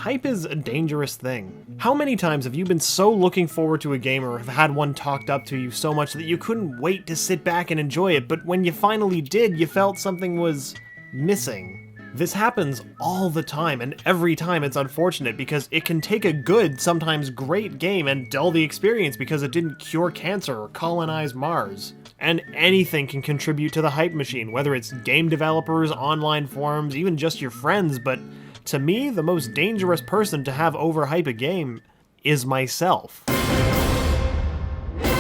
hype is a dangerous thing. How many times have you been so looking forward to a game or have had one talked up to you so much that you couldn't wait to sit back and enjoy it, but when you finally did, you felt something was missing? This happens all the time, and every time it's unfortunate because it can take a good, sometimes great game and dull the experience because it didn't cure cancer or colonize Mars. And anything can contribute to the hype machine, whether it's game developers, online forums, even just your friends, but to me, the most dangerous person to have overhype a game is myself.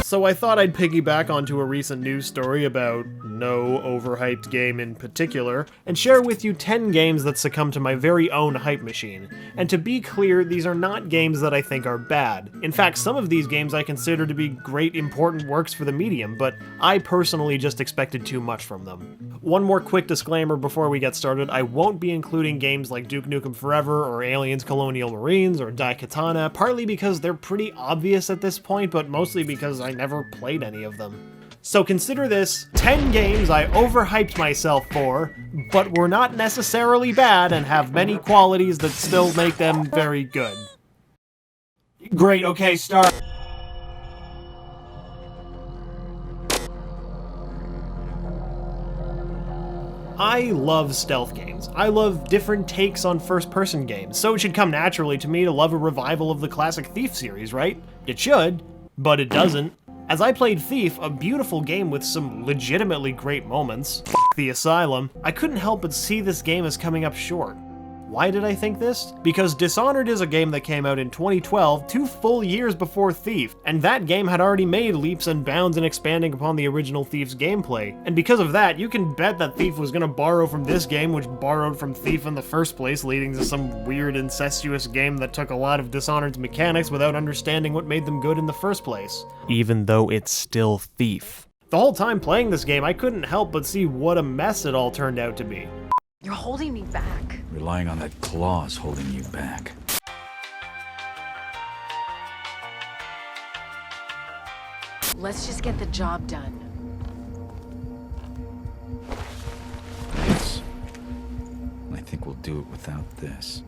So I thought I'd piggyback onto a recent news story about no overhyped game in particular, and share with you 10 games that succumb to my very own hype machine. And to be clear, these are not games that I think are bad. In fact, some of these games I consider to be great important works for the medium, but I personally just expected too much from them. One more quick disclaimer before we get started, I won't be including games like Duke Nukem Forever or Aliens Colonial Marines or Daikatana, partly because they're pretty obvious at this point, but mostly because I never played any of them. So consider this 10 games I overhyped myself for, but were not necessarily bad and have many qualities that still make them very good. Great, okay, start. I love stealth games. I love different takes on first-person games, so it should come naturally to me to love a revival of the classic Thief series, right? It should, but it doesn't. As I played Thief, a beautiful game with some legitimately great moments, f*** the Asylum, I couldn't help but see this game as coming up short. Why did I think this? Because Dishonored is a game that came out in 2012, 2 full years before Thief, and that game had already made leaps and bounds in expanding upon the original Thief's gameplay. And because of that, you can bet that Thief was gonna borrow from this game, which borrowed from Thief in the first place, leading to some weird incestuous game that took a lot of Dishonored's mechanics without understanding what made them good in the first place. Even though it's still Thief. The whole time playing this game, I couldn't help but see what a mess it all turned out to be. You're holding me back. Relying on that claw's holding you back. Let's just get the job done. Yes. I think we'll do it without this.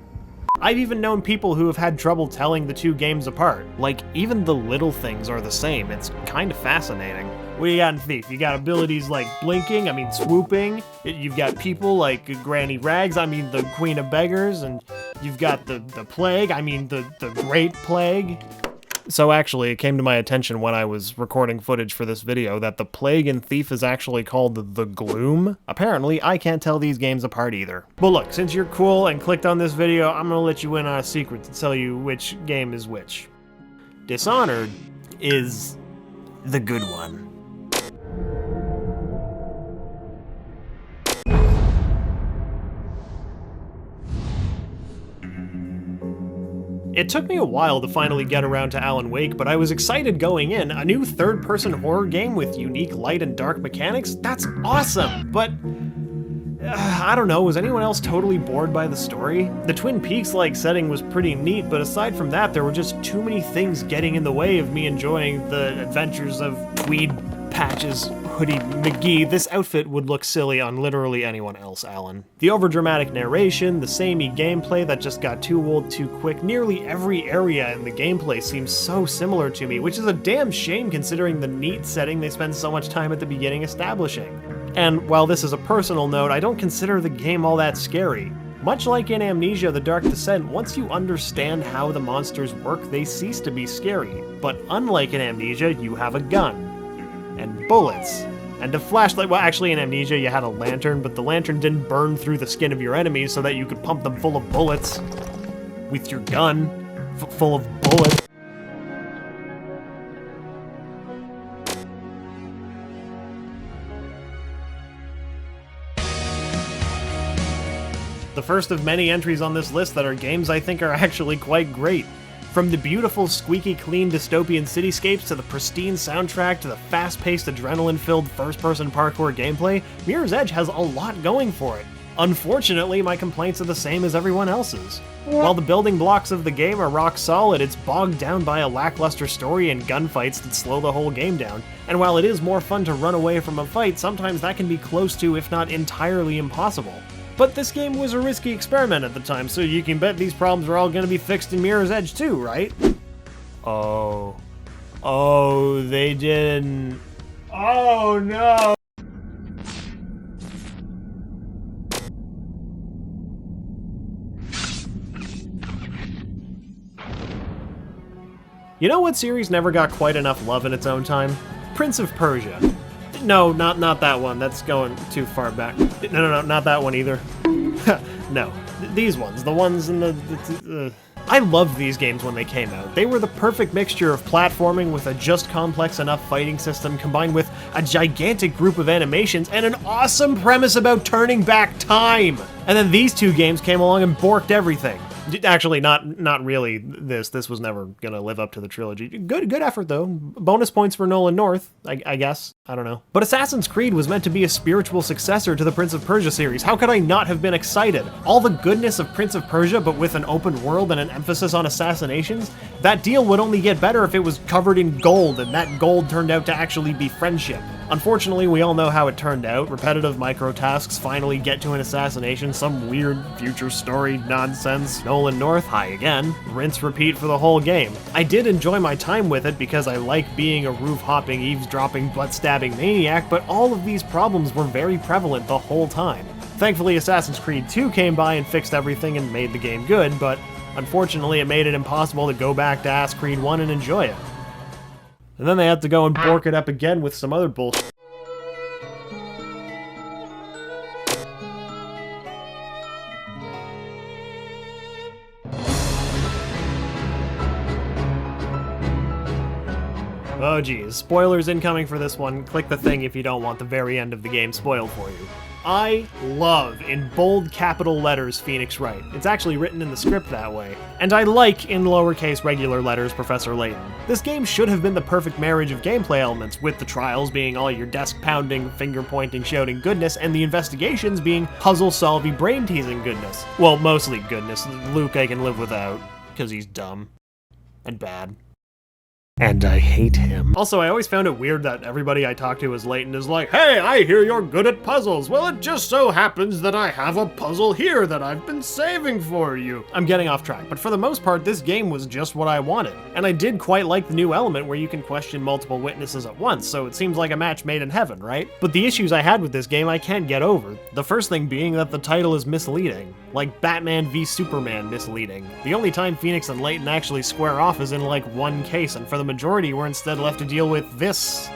I've even known people who have had trouble telling the two games apart. Like, even the little things are the same. It's kind of fascinating. What do you got in Thief? You got abilities like blinking, swooping. You've got people like Granny Rags, the Queen of Beggars, and you've got the Plague, the Great Plague. So actually, it came to my attention when I was recording footage for this video that the Plague in Thief is actually called the Gloom. Apparently, I can't tell these games apart either. But look, since you're cool and clicked on this video, I'm gonna let you in on a secret to tell you which game is which. Dishonored is the good one. It took me a while to finally get around to Alan Wake, but I was excited going in. A new third-person horror game with unique light and dark mechanics? That's awesome! But I don't know, was anyone else totally bored by the story? The Twin Peaks-like setting was pretty neat, but aside from that, there were just too many things getting in the way of me enjoying the adventures of Tweed Patches Hoodie McGee. This outfit would look silly on literally anyone else, Alan. The overdramatic narration, the samey gameplay that just got too old too quick, nearly every area in the gameplay seems so similar to me, which is a damn shame considering the neat setting they spend so much time at the beginning establishing. And while this is a personal note, I don't consider the game all that scary. Much like in Amnesia: The Dark Descent, once you understand how the monsters work, they cease to be scary. But unlike in Amnesia, you have a gun. And bullets. And a flashlight. Well, actually in Amnesia you had a lantern, but the lantern didn't burn through the skin of your enemies so that you could pump them full of bullets. With your gun. Full of bullets. The first of many entries on this list that are games I think are actually quite great. From the beautiful, squeaky clean dystopian cityscapes to the pristine soundtrack to the fast-paced, adrenaline-filled first-person parkour gameplay, Mirror's Edge has a lot going for it. Unfortunately, my complaints are the same as everyone else's. While the building blocks of the game are rock solid, it's bogged down by a lackluster story and gunfights that slow the whole game down. And while it is more fun to run away from a fight, sometimes that can be close to, if not entirely impossible. But this game was a risky experiment at the time, so you can bet these problems are all gonna be fixed in Mirror's Edge too, right? Oh. Oh, they didn't. Oh no! You know what series never got quite enough love in its own time? Prince of Persia. No, not that one. That's going too far back. No, not that one either. No, these ones. The ones in the I loved these games when they came out. They were the perfect mixture of platforming with a just complex enough fighting system combined with a gigantic group of animations and an awesome premise about turning back time. And then these two games came along and borked everything. Actually, not really. This was never gonna live up to the trilogy. Good effort though. Bonus points for Nolan North, I guess. I don't know. But Assassin's Creed was meant to be a spiritual successor to the Prince of Persia series. How could I not have been excited? All the goodness of Prince of Persia, but with an open world and an emphasis on assassinations? That deal would only get better if it was covered in gold, and that gold turned out to actually be friendship. Unfortunately, we all know how it turned out. Repetitive micro-tasks finally get to an assassination, some weird future story nonsense. Nolan North, hi again. Rinse repeat for the whole game. I did enjoy my time with it because I like being a roof-hopping, eavesdropping, butt-stabbing maniac, but all of these problems were very prevalent the whole time. Thankfully, Assassin's Creed 2 came by and fixed everything and made the game good, but unfortunately it made it impossible to go back to Ass Creed 1 and enjoy it. And then they had to go and bork it up again with some other bullshit. Oh geez, spoilers incoming for this one. Click the thing if you don't want the very end of the game spoiled for you. I love, in bold capital letters, Phoenix Wright. It's actually written in the script that way. And I like, in lowercase regular letters, Professor Layton. This game should have been the perfect marriage of gameplay elements, with the trials being all your desk-pounding, finger-pointing, shouting goodness, and the investigations being puzzle-solving, brain-teasing goodness. Well, mostly goodness. Luke I can live without, because he's dumb. And bad. And I hate him. Also, I always found it weird that everybody I talk to is Layton is like, hey, I hear you're good at puzzles. Well, it just so happens that I have a puzzle here that I've been saving for you. I'm getting off track, but for the most part, this game was just what I wanted. And I did quite like the new element where you can question multiple witnesses at once, so it seems like a match made in heaven, right? But the issues I had with this game I can't get over. The first thing being that the title is misleading. Like Batman v Superman misleading. The only time Phoenix and Layton actually square off is in like one case, and for the majority were instead left to deal with this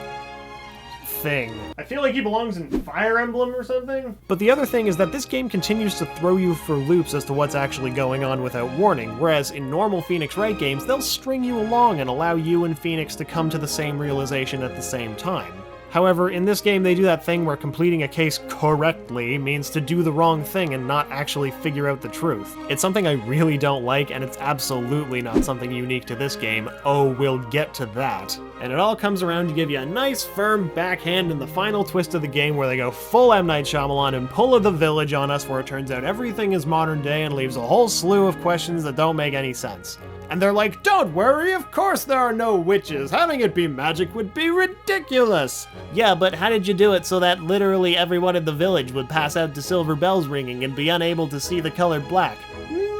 thing. I feel like he belongs in Fire Emblem or something. But the other thing is that this game continues to throw you for loops as to what's actually going on without warning, whereas in normal Phoenix Wright games, they'll string you along and allow you and Phoenix to come to the same realization at the same time. However, in this game they do that thing where completing a case correctly means to do the wrong thing and not actually figure out the truth. It's something I really don't like, and it's absolutely not something unique to this game. Oh, we'll get to that. And it all comes around to give you a nice firm backhand in the final twist of the game where they go full M. Night Shyamalan and pull of the Village on us, where it turns out everything is modern day and leaves a whole slew of questions that don't make any sense. And they're like, don't worry, of course there are no witches. Having it be magic would be ridiculous. Yeah, but how did you do it so that literally everyone in the village would pass out to silver bells ringing and be unable to see the color black?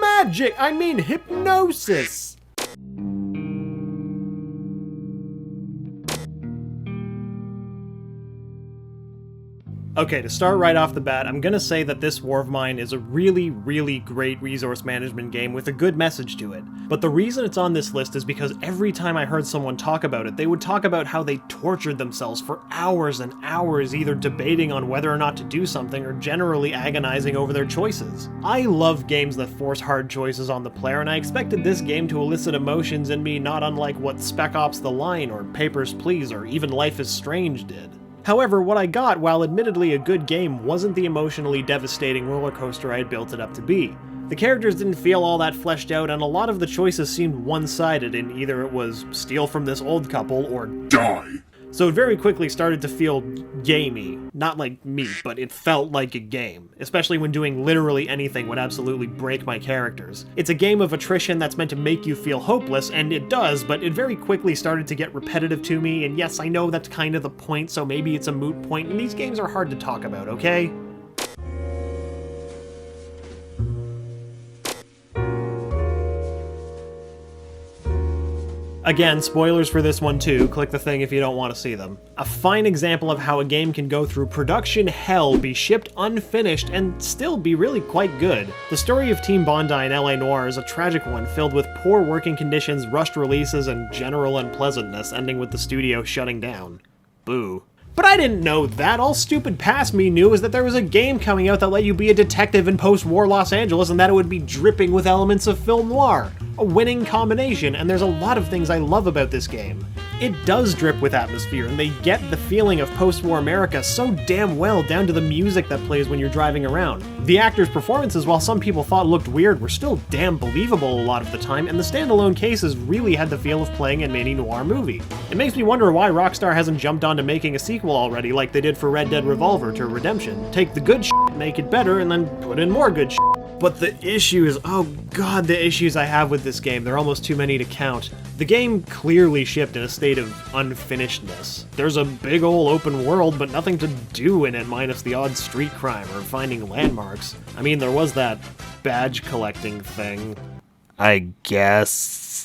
Magic! I mean hypnosis! Okay, to start right off the bat, I'm gonna say that this War of Mine is a really, really great resource management game with a good message to it. But the reason it's on this list is because every time I heard someone talk about it, they would talk about how they tortured themselves for hours and hours, either debating on whether or not to do something or generally agonizing over their choices. I love games that force hard choices on the player, and I expected this game to elicit emotions in me not unlike what Spec Ops The Line or Papers, Please or even Life is Strange did. However, what I got, while admittedly a good game, wasn't the emotionally devastating roller coaster I had built it up to be. The characters didn't feel all that fleshed out, and a lot of the choices seemed one-sided in either it was steal from this old couple or die. So it very quickly started to feel gamey. Not like me, but it felt like a game, especially when doing literally anything would absolutely break my characters. It's a game of attrition that's meant to make you feel hopeless, and it does, but it very quickly started to get repetitive to me, and yes, I know that's kind of the point, so maybe it's a moot point, and these games are hard to talk about, okay? Again, spoilers for this one too, click the thing if you don't want to see them. A fine example of how a game can go through production hell, be shipped unfinished, and still be really quite good. The story of Team Bondi in LA Noire is a tragic one filled with poor working conditions, rushed releases, and general unpleasantness, ending with the studio shutting down. Boo. But I didn't know that. All stupid past me knew was that there was a game coming out that let you be a detective in post-war Los Angeles and that it would be dripping with elements of film noir. A winning combination, and there's a lot of things I love about this game. It does drip with atmosphere, and they get the feeling of post-war America so damn well down to the music that plays when you're driving around. The actors' performances, while some people thought looked weird, were still damn believable a lot of the time, and the standalone cases really had the feel of playing a mini noir movie. It makes me wonder why Rockstar hasn't jumped onto making a sequel already like they did for Red Dead Revolver to Redemption. Take the good shit, make it better, and then put in more good shit. But the issues, oh god, the issues I have with this game, they're almost too many to count. The game clearly shipped in a state of unfinishedness. There's a big ol' open world, but nothing to do in it minus the odd street crime or finding landmarks. I mean, there was that badge collecting thing, I guess.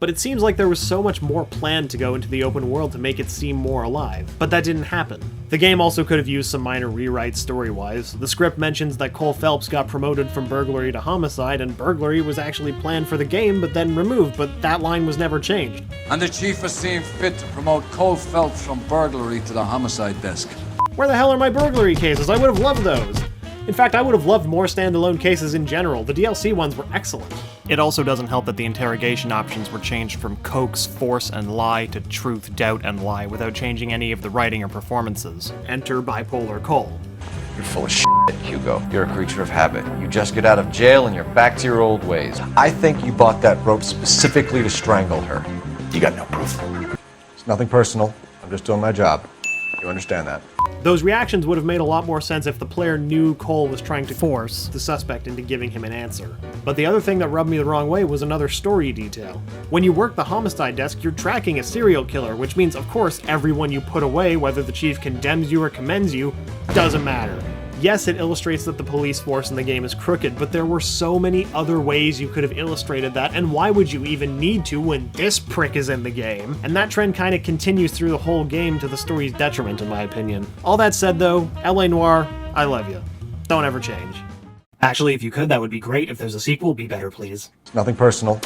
But it seems like there was so much more planned to go into the open world to make it seem more alive, but that didn't happen. The game also could have used some minor rewrites story-wise. The script mentions that Cole Phelps got promoted from burglary to homicide, and burglary was actually planned for the game but then removed, but that line was never changed. And the chief has seen fit to promote Cole Phelps from burglary to the homicide desk. Where the hell are my burglary cases? I would have loved those. In fact, I would have loved more standalone cases in general. The DLC ones were excellent. It also doesn't help that the interrogation options were changed from coax, force, and lie to truth, doubt, and lie without changing any of the writing or performances. Enter bipolar Cole. You're full of shit, Hugo. You're a creature of habit. You just get out of jail and you're back to your old ways. I think you bought that rope specifically to strangle her. You got no proof. It's nothing personal. I'm just doing my job. You understand that? Those reactions would have made a lot more sense if the player knew Cole was trying to force the suspect into giving him an answer. But the other thing that rubbed me the wrong way was another story detail. When you work the homicide desk, you're tracking a serial killer, which means, of course, everyone you put away, whether the chief condemns you or commends you, doesn't matter. Yes, it illustrates that the police force in the game is crooked, but there were so many other ways you could have illustrated that, and why would you even need to when this prick is in the game? And that trend kind of continues through the whole game to the story's detriment, in my opinion. All that said though, LA Noire, I love you. Don't ever change. Actually, if you could, that would be great. If there's a sequel, be better, please. It's nothing personal.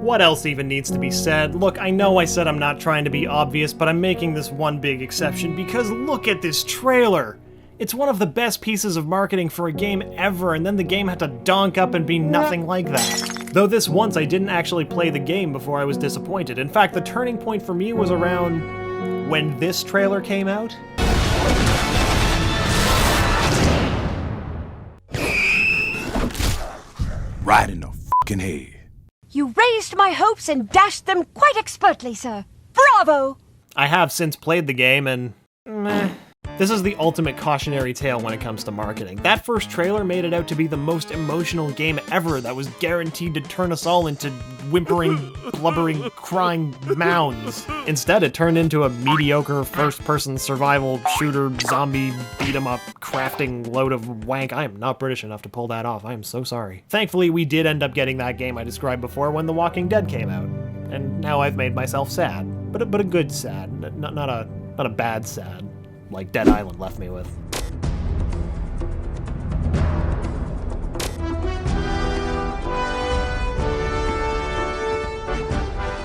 What else even needs to be said? Look, I know I said I'm not trying to be obvious, but I'm making this one big exception because look at this trailer! It's one of the best pieces of marketing for a game ever, and then the game had to donk up and be nothing like that. Though this once I didn't actually play the game before I was disappointed. In fact, the turning point for me was around when this trailer came out. Right in the fucking head. You raised my hopes and dashed them quite expertly, sir. Bravo! I have since played the game and meh. This is the ultimate cautionary tale when it comes to marketing. That first trailer made it out to be the most emotional game ever that was guaranteed to turn us all into whimpering, blubbering, crying mounds. Instead, it turned into a mediocre first-person survival shooter, zombie, beat-em-up, crafting load of wank. I am not British enough to pull that off. I am so sorry. Thankfully, we did end up getting that game I described before when The Walking Dead came out. And now I've made myself sad. But a good sad, not a bad sad, like Dead Island left me with.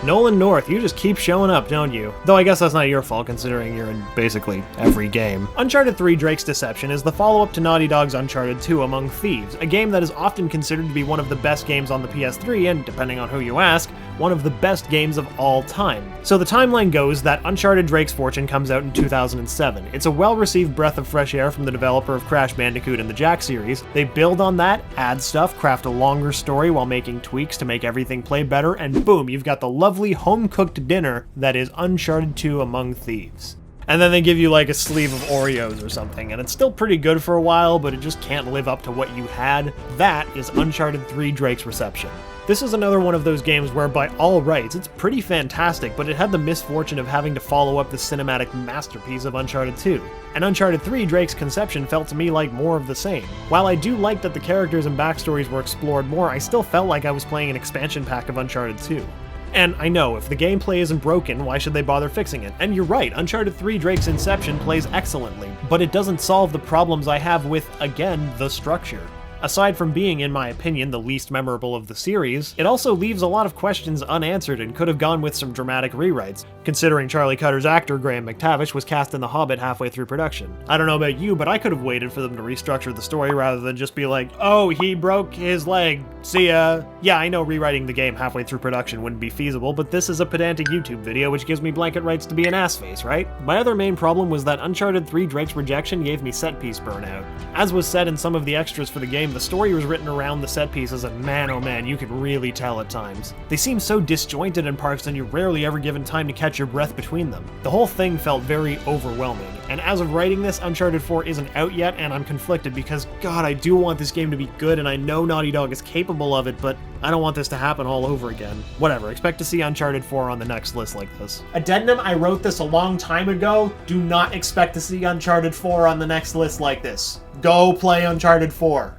Nolan North, you just keep showing up, don't you? Though I guess that's not your fault considering you're in basically every game. Uncharted 3 Drake's Deception is the follow-up to Naughty Dog's Uncharted 2 Among Thieves, a game that is often considered to be one of the best games on the PS3 and, depending on who you ask, one of the best games of all time. So the timeline goes that Uncharted Drake's Fortune comes out in 2007. It's a well-received breath of fresh air from the developer of Crash Bandicoot and the Jak series. They build on that, add stuff, craft a longer story while making tweaks to make everything play better, and boom, you've got the lovely home-cooked dinner that is Uncharted 2 Among Thieves. And then they give you like a sleeve of Oreos or something, and it's still pretty good for a while, but it just can't live up to what you had. That is Uncharted 3 Drake's Reception. This is another one of those games where, by all rights, it's pretty fantastic, but it had the misfortune of having to follow up the cinematic masterpiece of Uncharted 2. And Uncharted 3 Drake's Conception felt to me like more of the same. While I do like that the characters and backstories were explored more, I still felt like I was playing an expansion pack of Uncharted 2. And I know, if the gameplay isn't broken, why should they bother fixing it? And you're right, Uncharted 3 Drake's Inception plays excellently, but it doesn't solve the problems I have with, again, the structure. Aside from being, in my opinion, the least memorable of the series, it also leaves a lot of questions unanswered and could have gone with some dramatic rewrites, considering Charlie Cutter's actor, Graham McTavish, was cast in The Hobbit halfway through production. I don't know about you, but I could have waited for them to restructure the story rather than just be like, oh, he broke his leg, see ya. Yeah, I know rewriting the game halfway through production wouldn't be feasible, but this is a pedantic YouTube video which gives me blanket rights to be an assface, right? My other main problem was that Uncharted 3 Drake's rejection gave me set-piece burnout. As was said in some of the extras for the game, the story was written around the set pieces, and man oh man, you could really tell at times. They seem so disjointed in parts, and you're rarely ever given time to catch your breath between them. The whole thing felt very overwhelming, and as of writing this, Uncharted 4 isn't out yet, and I'm conflicted because, God, I do want this game to be good, and I know Naughty Dog is capable of it, but I don't want this to happen all over again. Whatever, expect to see Uncharted 4 on the next list like this. Addendum, I wrote this a long time ago. Do not expect to see Uncharted 4 on the next list like this. Go play Uncharted 4.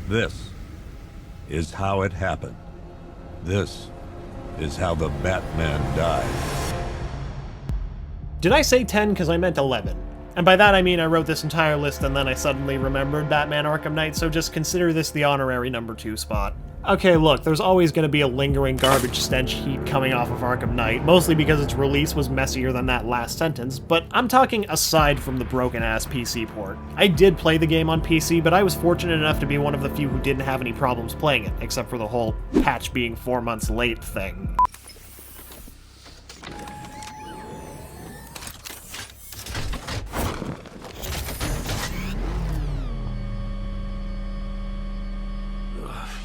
This is how it happened. This is how the Batman died. Did I say 10 because I meant 11? And by that I mean I wrote this entire list and then I suddenly remembered Batman Arkham Knight, so just consider this the honorary number 2 spot. Okay, look, there's always going to be a lingering garbage stench heat coming off of Arkham Knight, mostly because its release was messier than that last sentence, but I'm talking aside from the broken-ass PC port. I did play the game on PC, but I was fortunate enough to be one of the few who didn't have any problems playing it, except for the whole patch being 4 months late thing.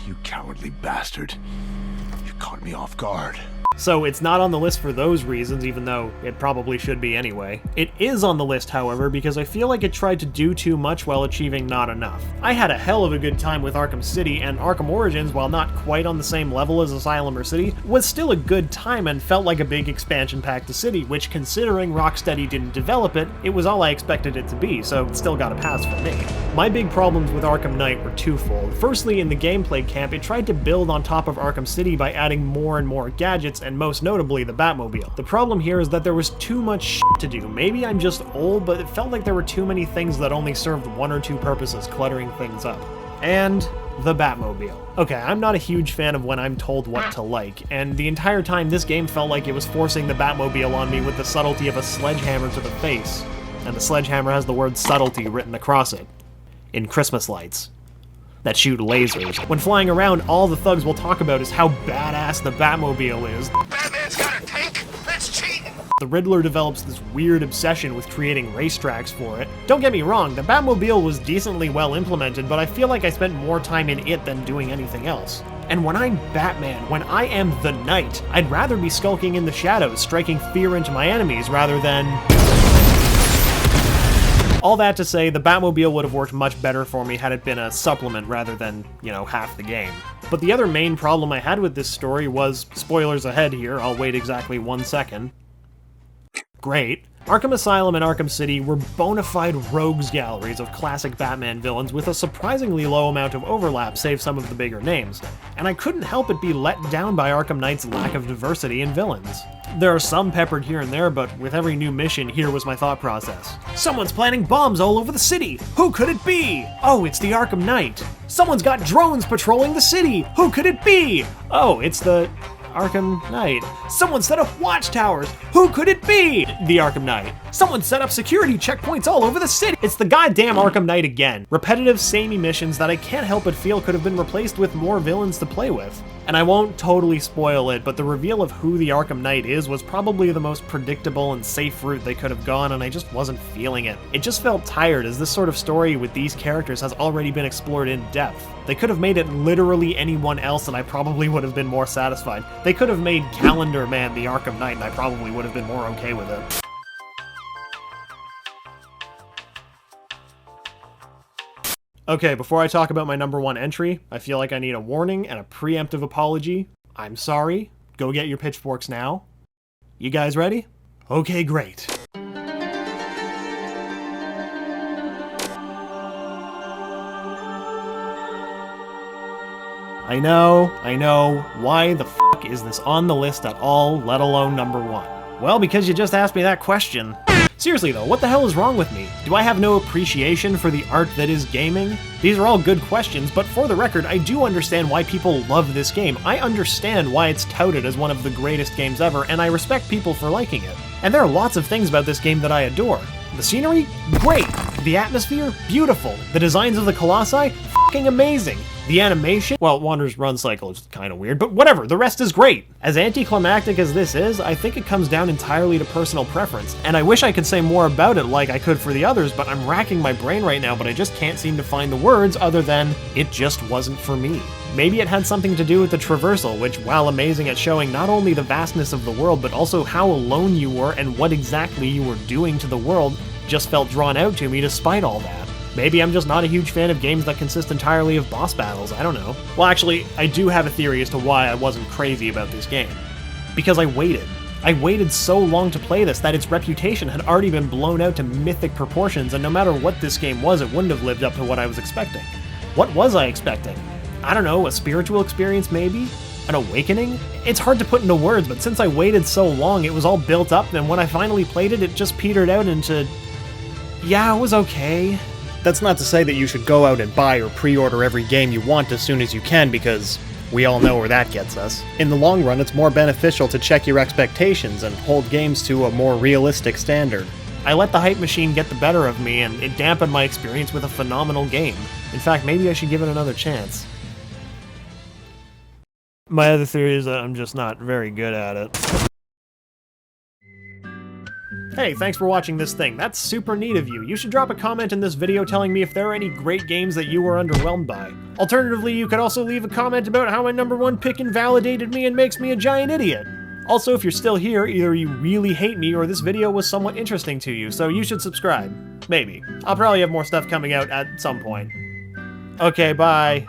You cowardly bastard. You caught me off guard. So it's not on the list for those reasons, even though it probably should be anyway. It is on the list, however, because I feel like it tried to do too much while achieving not enough. I had a hell of a good time with Arkham City, and Arkham Origins, while not quite on the same level as Asylum or City, was still a good time and felt like a big expansion pack to City, which, considering Rocksteady didn't develop it, it was all I expected it to be, so it still got a pass for me. My big problems with Arkham Knight were twofold. Firstly, in the gameplay camp, it tried to build on top of Arkham City by adding more and more gadgets, and most notably the Batmobile. The problem here is that there was too much shit to do. Maybe I'm just old, but it felt like there were too many things that only served one or two purposes, cluttering things up. And the Batmobile. Okay, I'm not a huge fan of when I'm told what to like, and the entire time this game felt like it was forcing the Batmobile on me with the subtlety of a sledgehammer to the face. And the sledgehammer has the word subtlety written across it. In Christmas lights that shoot lasers. When flying around, all the thugs will talk about is how badass the Batmobile is. Batman's got a tank? That's cheating! The Riddler develops this weird obsession with creating racetracks for it. Don't get me wrong, the Batmobile was decently well implemented, but I feel like I spent more time in it than doing anything else. And when I'm Batman, when I am the Knight, I'd rather be skulking in the shadows, striking fear into my enemies rather than... All that to say, the Batmobile would have worked much better for me had it been a supplement rather than, you know, half the game. But the other main problem I had with this story was, spoilers ahead here, I'll wait exactly 1 second. Great. Arkham Asylum and Arkham City were bona fide rogues galleries of classic Batman villains with a surprisingly low amount of overlap, save some of the bigger names. And I couldn't help but be let down by Arkham Knight's lack of diversity in villains. There are some peppered here and there, but with every new mission, here was my thought process. Someone's planting bombs all over the city! Who could it be? Oh, it's the Arkham Knight! Someone's got drones patrolling the city! Who could it be? Oh, it's the... Arkham Knight. Someone set up watchtowers! Who could it be? The Arkham Knight. Someone set up security checkpoints all over the city! It's the goddamn Arkham Knight again. Repetitive, samey missions that I can't help but feel could have been replaced with more villains to play with. And I won't totally spoil it, but the reveal of who the Arkham Knight is was probably the most predictable and safe route they could have gone, and I just wasn't feeling it. It just felt tired, as this sort of story with these characters has already been explored in depth. They could have made it literally anyone else and I probably would have been more satisfied. They could have made Calendar Man the Arkham Knight and I probably would have been more okay with it. Okay, before I talk about my number 1 entry, I feel like I need a warning and a preemptive apology. I'm sorry. Go get your pitchforks now. You guys ready? Okay, great. I know, why the f*** is this on the list at all, let alone number 1? Well, because you just asked me that question. Seriously though, what the hell is wrong with me? Do I have no appreciation for the art that is gaming? These are all good questions, but for the record, I do understand why people love this game. I understand why it's touted as one of the greatest games ever, and I respect people for liking it. And there are lots of things about this game that I adore. The scenery? Great! The atmosphere? Beautiful! The designs of the Colossi? F***ing amazing! The animation? Well, Wander's run cycle is kinda weird, but whatever, the rest is great! As anticlimactic as this is, I think it comes down entirely to personal preference, and I wish I could say more about it like I could for the others, but I'm racking my brain right now, but I just can't seem to find the words other than, it just wasn't for me. Maybe it had something to do with the traversal, which, while amazing at showing not only the vastness of the world, but also how alone you were and what exactly you were doing to the world, just felt drawn out to me despite all that. Maybe I'm just not a huge fan of games that consist entirely of boss battles, I don't know. Well, actually, I do have a theory as to why I wasn't crazy about this game. Because I waited. I waited so long to play this that its reputation had already been blown out to mythic proportions, and no matter what this game was, it wouldn't have lived up to what I was expecting. What was I expecting? I don't know, a spiritual experience maybe? An awakening? It's hard to put into words, but since I waited so long, it was all built up, and when I finally played it, it just petered out into... yeah, it was okay. That's not to say that you should go out and buy or pre-order every game you want as soon as you can, because we all know where that gets us. In the long run, it's more beneficial to check your expectations and hold games to a more realistic standard. I let the hype machine get the better of me, and it dampened my experience with a phenomenal game. In fact, maybe I should give it another chance. My other theory is that I'm just not very good at it. Hey, thanks for watching this thing. That's super neat of you. You should drop a comment in this video telling me if there are any great games that you were underwhelmed by. Alternatively, you could also leave a comment about how my number 1 pick invalidated me and makes me a giant idiot. Also, if you're still here, either you really hate me or this video was somewhat interesting to you, so you should subscribe. Maybe. I'll probably have more stuff coming out at some point. Okay, bye.